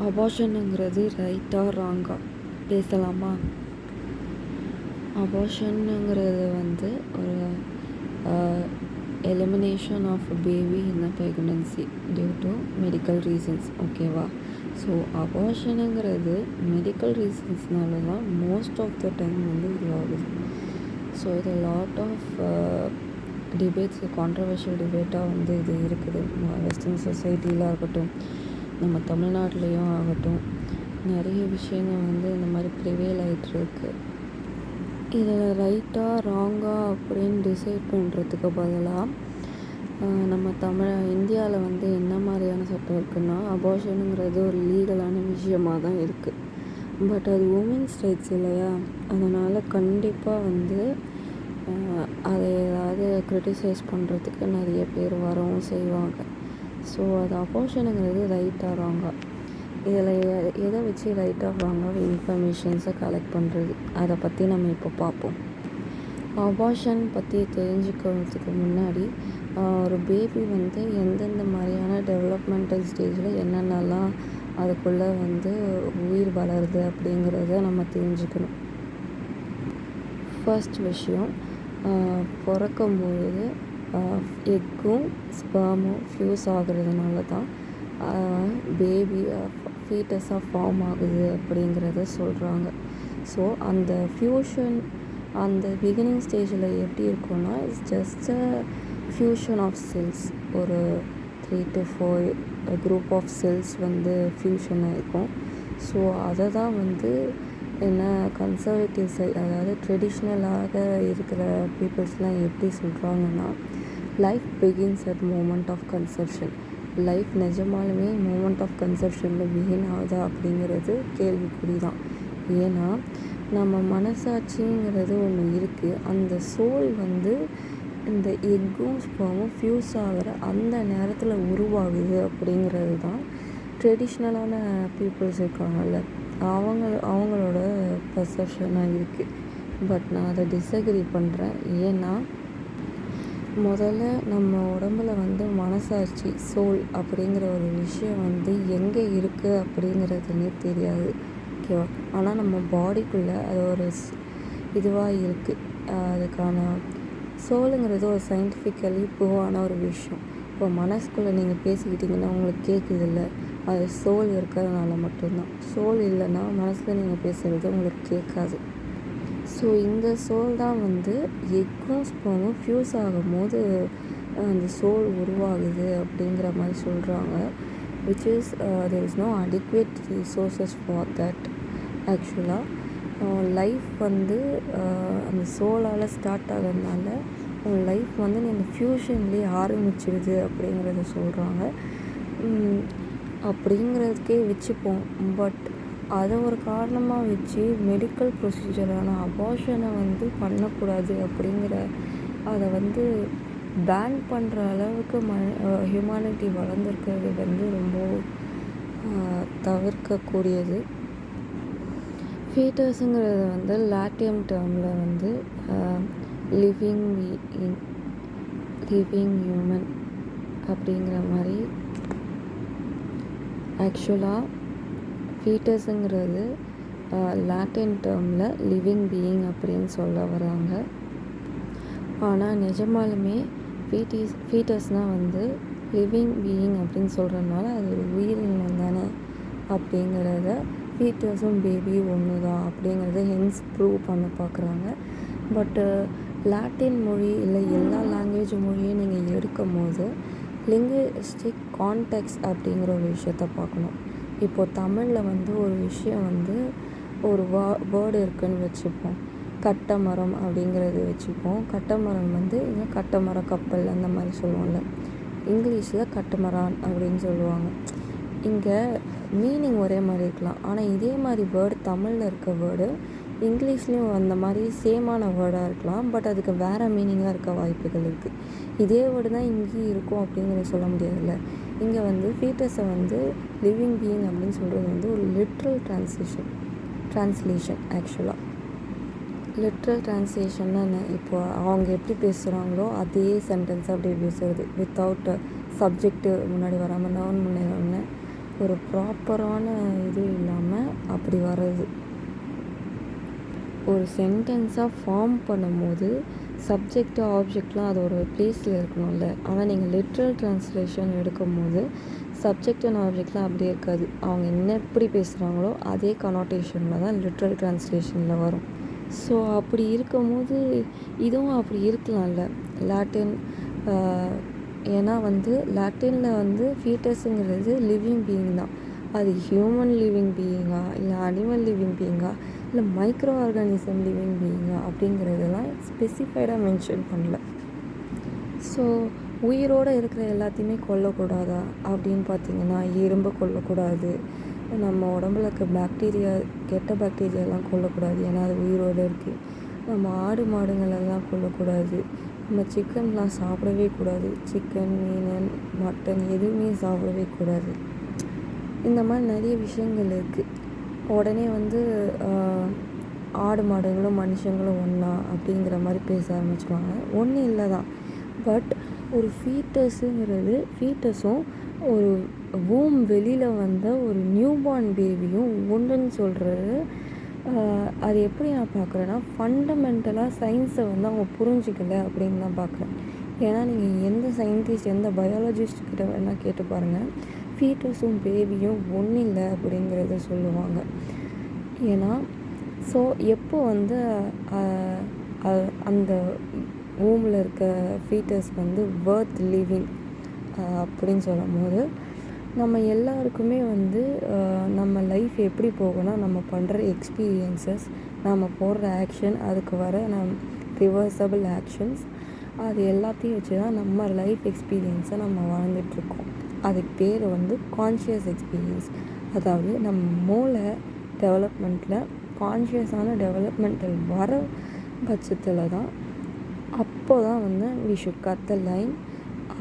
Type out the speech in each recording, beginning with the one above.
அபார்ஷனுங்கிறது ரைட்டா ராங்கா பேசலாமா? அபார்ஷனுங்கிறது ஒரு elimination of baby in a pregnancy due to medical reasons. ஓகேவா? ஸோ அபார்ஷனுங்கிறது மெடிக்கல் ரீசன்ஸ்னால தான் மோஸ்ட் ஆஃப் த டைம் இதுவாகுது. ஸோ இது லாட் ஆஃப் டிபேட்ஸ், கான்ட்ரவர்ஷியல் டிபேட்டாக இது இருக்குது. வெஸ்டர்ன் சொசைட்டியில் இருக்கட்டும், நம்ம தமிழ்நாட்டிலையும் ஆகட்டும், நிறைய விஷயங்கள் இந்த மாதிரி ப்ரிவேல் ஆகிட்டுருக்கு. இதில் ரைட்டாக ராங்கா அப்படின்னு டிசைட் பண்ணுறதுக்கு பதிலாக நம்ம இந்தியாவில் என்ன மாதிரியான சட்டம் இருக்குன்னா, அபார்ஷனுங்கிறது ஒரு லீகலான விஷயமாக தான் இருக்குது. பட் அது உமன்ஸ் ரைட்ஸ் இல்லையா? அதனால் கண்டிப்பாக அதை ஏதாவது க்ரிட்டிசைஸ் பண்ணுறதுக்கு நிறைய பேர் வரவும் செய்வாங்க. ஸோ அது அபார்ஷனுங்கிறது ரைட்டாக ராங்கா, இதில் எதை வச்சு ரைட்டாக ராங்காக இன்ஃபர்மேஷன்ஸை கலெக்ட் பண்ணுறது, அதை பற்றி நம்ம இப்போ பார்ப்போம். அபார்ஷன் பற்றி தெரிஞ்சுக்கிறதுக்கு முன்னாடி ஒரு பேபி எந்தெந்த மாதிரியான டெவலப்மெண்டல் ஸ்டேஜில் என்னென்னலாம் அதுக்குள்ளே உயிர் வளருது அப்படிங்கிறத நம்ம தெரிஞ்சுக்கணும். ஃபர்ஸ்ட் விஷயம், பிறக்கும்பொழுது எக்கும் ஸ்பெர்மும் ஃப்யூஸ் ஆகுறதுனால தான் பேபி ஃபீட்டஸாக ஃபார்ம் ஆகுது அப்படிங்கிறத சொல்கிறாங்க. ஸோ அந்த ஃப்யூஷன் அந்த பிகினிங் ஸ்டேஜில் எப்படி இருக்கும்னா, it's just a fusion of cells. ஒரு 3 to 4 group of cells fusion ஆகிருக்கும். ஸோ அதை தான் என்ன கன்சர்வேட்டிவ் சைட், அதாவது ட்ரெடிஷ்னலாக இருக்கிற பீப்புள்ஸ்லாம் எப்படி சொல்கிறாங்கன்னா, life begins at moment of conception. Life நிஜமாலுமே மூமெண்ட் ஆஃப் கன்செப்ஷனில் பிகின் ஆகுதா அப்படிங்கிறது கேள்விக்குறி தான். ஏன்னா நம்ம மனசாட்சிங்கிறது ஒன்று இருக்குது. அந்த சோல் இந்த எக்கும் ஸ்பெர்மும் ஃப்யூஸ் ஆகிற அந்த நேரத்தில் உருவாகுது அப்படிங்கிறது தான் ட்ரெடிஷ்னலான பீப்புள்ஸ் இருக்காங்கல்ல, அவங்களோட பர்செப்ஷனாக இருக்குது. பட் நான் அதை டிஸ்அக்ரி பண்ணுறேன். ஏன்னா முதல்ல நம்ம உடம்புல மனசாட்சி, சோல் அப்படிங்கிற ஒரு விஷயம் எங்கே இருக்குது அப்படிங்கிறதுனே தெரியாது. ஓகேவா? ஆனால் நம்ம பாடிக்குள்ளே அது ஒரு இதுவாக இருக்குது. அதுக்கான சோலுங்கிறது ஒரு சயின்டிஃபிக்கலி ப்ரூவான ஒரு விஷயம். இப்போ மனசுக்குள்ளே நீங்கள் பேசிக்கிட்டிங்கன்னா உங்களுக்கு கேட்குதில்ல, அது சோல் இருக்கிறதுனால மட்டும்தான். சோல் இல்லைன்னா மனசில் நீங்கள் பேசுகிறது உங்களுக்கு கேட்காது. ஸோ இந்த சோல் தான் எக்கும் ஸ்பெர்மும் ஃப்யூஸ் ஆகும்போது அந்த சோல் உருவாகுது அப்படிங்கிற மாதிரி சொல்கிறாங்க. Which is there is no adequate resources for that. ஆக்சுவலாக லைஃப் அந்த சோலால் ஸ்டார்ட் ஆகிறதுனால லைஃப் நீங்கள் ஃப்யூஷன்லேயே ஆரம்பிச்சிடுது அப்படிங்கிறத சொல்கிறாங்க. அப்படிங்கிறதுக்கே வச்சுப்போம். பட் அதை ஒரு காரணமாக வச்சு மெடிக்கல் ப்ரொசீஜரான அபார்ஷனை பண்ணக்கூடாது அப்படிங்கிற அதை பேன் பண்ணுற அளவுக்கு ஹியூமானிட்டி வளர்ந்துருக்கிறது ரொம்ப தவிர்க்கக்கூடியது. ஃபீட்டஸுங்கிறது லாட்டின் டேர்மில் லிவிங் ஹியூமன் அப்படிங்கிற மாதிரி. ஆக்சுவலாக ஃபீட்டஸுங்கிறது லாட்டின் டேர்மில் லிவிங் பீயிங் அப்படின்னு சொல்ல வராங்க. ஆனால் நிஜமாலுமே ஃபீட்டஸ்னால் லிவிங் பீயிங் அப்படின்னு சொல்கிறதுனால அது ஒரு உயிரினம் தானே அப்படிங்கிறத, ஃபீட்டஸும் பேபி ஒன்று தான் அப்படிங்கிறத ஹென்ஸ் ப்ரூவ் பண்ண பார்க்குறாங்க. பட்டு லாட்டின் மொழி இல்லை எல்லா லாங்குவேஜ் மொழியும் நீங்கள் எடுக்கும் போது லிங்குவிஸ்டிக் கான்டெக்ஸ்ட் அப்படிங்கிற ஒரு விஷயத்த பார்க்கணும். இப்போது தமிழில் ஒரு விஷயம் ஒரு வேர்டு இருக்குதுன்னு வச்சுப்போம். கட்டமரம் அப்படிங்கிறது வச்சுப்போம். கட்டமரம் இல்லை கட்டமரம் கப்பல் அந்த மாதிரி சொல்லுவோம்ல. இங்கிலீஷில் கட்டமரான் அப்படின்னு சொல்லுவாங்க. இங்கே மீனிங் ஒரே மாதிரி இருக்கலாம், ஆனால் இதே மாதிரி வேர்டு தமிழில் இருக்க வேர்டு இங்கிலீஷ்லேயும் அந்த மாதிரி சேமான வேர்டாக இருக்கலாம். பட் அதுக்கு வேறு மீனிங்காக இருக்க வாய்ப்புகள் இருக்குது. இதே வேர்டு தான் இங்கேயும் இருக்கும் அப்படிங்கிறத சொல்ல முடியாதுல்ல. இங்கே ஃபீட்டஸை லிவிங் பீயிங் அப்படின்னு சொல்கிறது ஒரு லிட்ரல் ட்ரான்ஸ்லேஷன். ஆக்சுவலாக லிட்ரல் ட்ரான்ஸ்லேஷன்னா என்ன? இப்போது அவங்க எப்படி பேசுகிறாங்களோ அதே சென்டென்ஸ் அப்படியே பேசுகிறது, வித்தவுட் சப்ஜெக்ட்டு முன்னாடி வராமல், நவுன் முன்னாடி ஒரு ப்ராப்பரான இது இல்லாமல் அப்படி வர்றது. ஒரு சென்டென்ஸாக ஃபார்ம் பண்ணும்போது சப்ஜெக்ட் ஆப்ஜெக்ட்லாம் அதோட ப்ளேஸில் இருக்கணும்ல. ஆனால் நீங்கள் லிட்ரல் ட்ரான்ஸ்லேஷன் எடுக்கும்போது சப்ஜெக்ட் அண்ட் ஆப்ஜெக்ட்லாம் அப்படியே இருக்காது. அவங்க என்ன எப்படி பேசுகிறாங்களோ அதே கனோட்டேஷனில் தான் லிட்ரல் ட்ரான்ஸ்லேஷனில் வரும். ஸோ அப்படி இருக்கும்போது இதுவும் அப்படி இருக்கலாம்ல. லாட்டின் ஏன்னா லாட்டினில் ஃபீட்டஸுங்கிறது லிவிங் பீயிங் தான். அது ஹியூமன் லிவிங் பீயிங்கா, இல்லை அனிமல் லிவிங் பீயிங்கா, இல்லை மைக்ரோ ஆர்கானிசம் லிவிங் பீயிங்கா அப்படிங்கிறதெல்லாம் ஸ்பெசிஃபைடாக மென்ஷன் பண்ணல. ஸோ உயிரோடு இருக்கிற எல்லாத்தையுமே கொல்லக்கூடாதா அப்படின்னு பார்த்திங்கன்னா, எறும்பை கொல்லக்கூடாது, நம்ம உடம்புல இருக்க பாக்டீரியா, கெட்ட பாக்டீரியாலாம் கொல்லக்கூடாது, ஏன்னா அது உயிரோடு இருக்குது. நம்ம ஆடு மாடுங்களெல்லாம் கொல்லக்கூடாது, நம்ம சிக்கன்லாம் சாப்பிடவே கூடாது, சிக்கன், மீன், மட்டன் எதுவுமே சாப்பிடவே கூடாது. இந்த மாதிரி நிறைய விஷயங்கள் இருக்குது. உடனே ஆடு மாடுகளும் மனுஷங்களும் ஒன்றா அப்படிங்கிற மாதிரி பேச ஆரம்பிச்சுக்குவாங்க. ஒன்றும் இல்லை தான். பட் ஒரு ஃபீட்டஸும் ஒரு வூம் வெளியில் வந்த ஒரு நியூபார்ன் பேபியும் ஒன்றுன்னு சொல்கிறது, அது எப்படி நான் பார்க்குறேன்னா, ஃபண்டமெண்டலாக சயின்ஸை அவங்க புரிஞ்சிக்கல அப்படின்னு தான் பார்க்குறேன். ஏன்னா நீங்கள் எந்த சயின்டிஸ்ட், எந்த பயாலஜிஸ்ட் கிட்ட வேணால் கேட்டு பாருங்கள், ஃபீட்டஸும் பேபியும் ஒன்றும் இல்லை அப்படிங்கிறத சொல்லுவாங்க. ஏன்னா ஸோ எப்போ அந்த ரூமில் இருக்க ஃபீட்டஸ் வர்த் லிவிங் அப்படின்னு சொல்லும் போது, நம்ம எல்லாருக்குமே நம்ம லைஃப் எப்படி போகணும்னா, நம்ம பண்ணுற எக்ஸ்பீரியன்சஸ், நம்ம போடுற ஆக்ஷன், அதுக்கு வர ரிவர்சபிள் ஆக்ஷன்ஸ், அது எல்லாத்தையும் வச்சு தான் நம்ம லைஃப் எக்ஸ்பீரியன்ஸை நம்ம வாழ்ந்துட்டுருக்கோம். அதுக்கு பேர் கான்ஷியஸ் எக்ஸ்பீரியன்ஸ். அதாவது நம்ம மூளை டெவலப்மெண்ட்டில் கான்ஷியஸான டெவலப்மெண்டல் வர பட்சத்தில் தான் அப்போ தான் we should cut the line.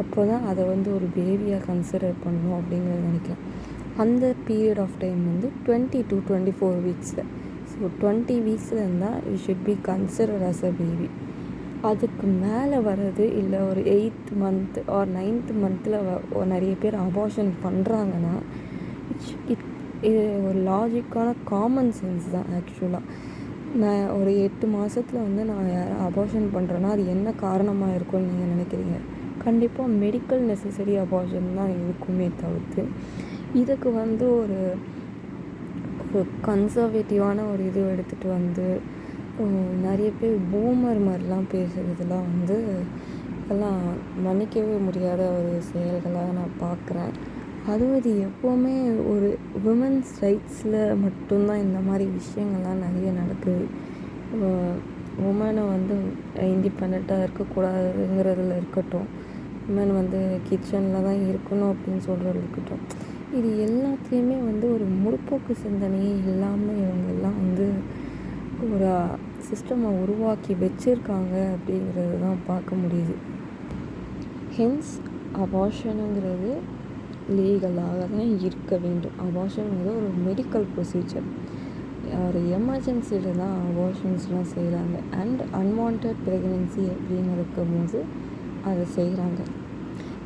அப்போ தான் அதை ஒரு பேபியாக கன்சிடர் பண்ணணும் அப்படிங்கிறத நினைக்கிறேன். அந்த பீரியட் ஆஃப் டைம் 20 to 24 வீக்ஸில். ஸோ 20 வீக்ஸில் இருந்தால் we should be consider as a baby. அதுக்கு மேலே வர்றது, இல்லை ஒரு 8th month ஆர் 9th monthல் நிறைய பேர் அபார்ஷன் பண்ணுறாங்கன்னா, இது ஒரு லாஜிக்கான காமன் சென்ஸ் தான். ஆக்சுவலாக நான் ஒரு 8 மாதத்தில் நான் அபார்ஷன் பண்ணுறேன்னா அது என்ன காரணமாக இருக்கும்னு நீங்கள் நினைக்கிறீங்க? கண்டிப்பாக மெடிக்கல் நெசசரி அபார்ஷன் தான் இருக்குமே தவிர்த்து, இதுக்கு ஒரு கன்சர்வேட்டிவான ஒரு இது எடுத்துகிட்டு நிறைய பேர் பூமர் மாதிரிலாம் பேசுகிறதுலாம் இதெல்லாம் மன்னிக்கவே முடியாத ஒரு செயல்களாக நான் பார்க்குறேன். அதுவும் இது எப்போவுமே ஒரு விமன்ஸ் ரைட்ஸில் மட்டும்தான் இந்த மாதிரி விஷயங்கள்லாம் நிறைய நடக்குது. உமனை இண்டிபெண்ட்டாக இருக்கக்கூடாதுங்கிறதுல இருக்கட்டும், உமன் கிச்சனில் தான் இருக்கணும் அப்படின்னு சொல்கிறது இருக்கட்டும், இது எல்லாத்துலேயுமே ஒரு முற்போக்கு சிந்தனையே இல்லாமல் இவங்கெல்லாம் ஒரு சிஸ்டமை உருவாக்கி வச்சுருக்காங்க அப்படிங்கிறது தான் பார்க்க முடியுது. ஹென்ஸ் அபார்ஷனுங்கிறது லீகலாக தான் இருக்க வேண்டும். அபார்ஷனுங்கிறது ஒரு மெடிக்கல் ப்ரொசீஜர். ஒரு எமர்ஜென்சியில் தான் அபார்ஷன்ஸ்லாம் செய்கிறாங்க. அண்ட் அன்வான்ட் ப்ரெக்னென்சி அப்படின்னு இருக்கும்போது அதை செய்கிறாங்க.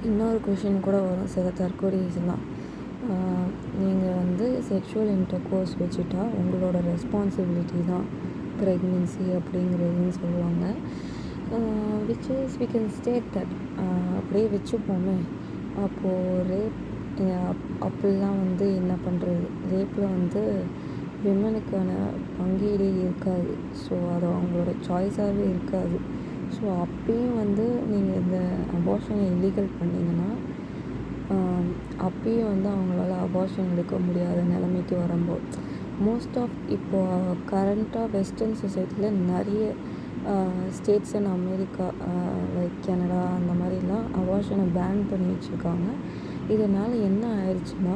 இன்னொரு கொஷின் கூட வரும், சில தற்கொலைஸ்லாம், நீங்கள் செக்ஷுவல் இன்டர்கோர்ஸ் வச்சுட்டா உங்களோட ரெஸ்பான்சிபிலிட்டி தான் ப்ரெக்னென்சி அப்படிங்கிறதுன்னு சொல்லுவாங்க. Which is we can state that, அப்படியே வச்சுப்போமே. அப்போது ரேப் அப்படிலாம் என்ன பண்ணுறது? ரேப்பில் விமனுக்கான பங்கீடே இருக்காது. ஸோ அது அவங்களோட சாய்ஸாகவே இருக்காது. ஸோ அப்பயும் நீங்கள் இந்த அபார்ஷனை இல்லீகல் பண்ணிங்கன்னா, அப்பயும் அவங்களால அபார்ஷன் எடுக்க முடியாத நிலைமைக்கு வரும்போது, மோஸ்ட் ஆஃப் இப்போது கரண்ட்டாக வெஸ்டர்ன் சொசைட்டியில் நிறைய states in America, like Canada, அந்த மாதிரிலாம் அபார்ஷனை பேன் பண்ணி வச்சுருக்காங்க. இதனால் என்ன ஆயிடுச்சுன்னா,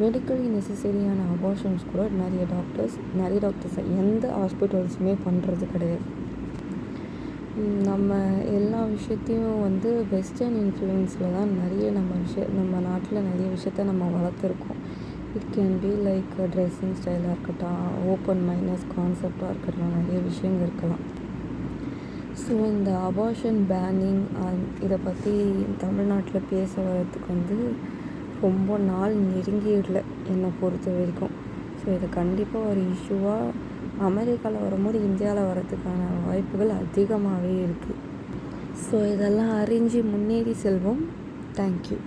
மெடிக்கலி நெசசரியான அபார்ஷன்ஸ் கூட நிறைய டாக்டர்ஸ் எந்த ஹாஸ்பிட்டல்ஸுமே பண்ணுறது கிடையாது. நம்ம எல்லா விஷயத்தையும் வெஸ்டர்ன் இன்ஃப்ளூயன்ஸில் தான் நிறைய நம்ம நாட்டில் நிறைய விஷயத்த நம்ம வளர்த்துருக்கோம். It can be like dressing ஸ்டைலாக இருக்கட்டும், ஓப்பன் மைனஸ் கான்செப்டாக இருக்கட்டும், நிறைய விஷயங்கள் இருக்கலாம். ஸோ இந்த அபார்ஷன் பேனிங் இதை பற்றி தமிழ்நாட்டில் பேச வரதுக்கு ரொம்ப நாள் நெருங்கிடல என்னை பொறுத்த வரைக்கும். ஸோ இதை கண்டிப்பாக ஒரு இஷ்யூவாக அமெரிக்காவில் வரும்போது இந்தியாவில் வரதுக்கான வாய்ப்புகள் அதிகமாகவே இருக்குது. ஸோ இதெல்லாம் அறிஞ்சு முன்னேறி செல்வோம். தேங்க்யூ.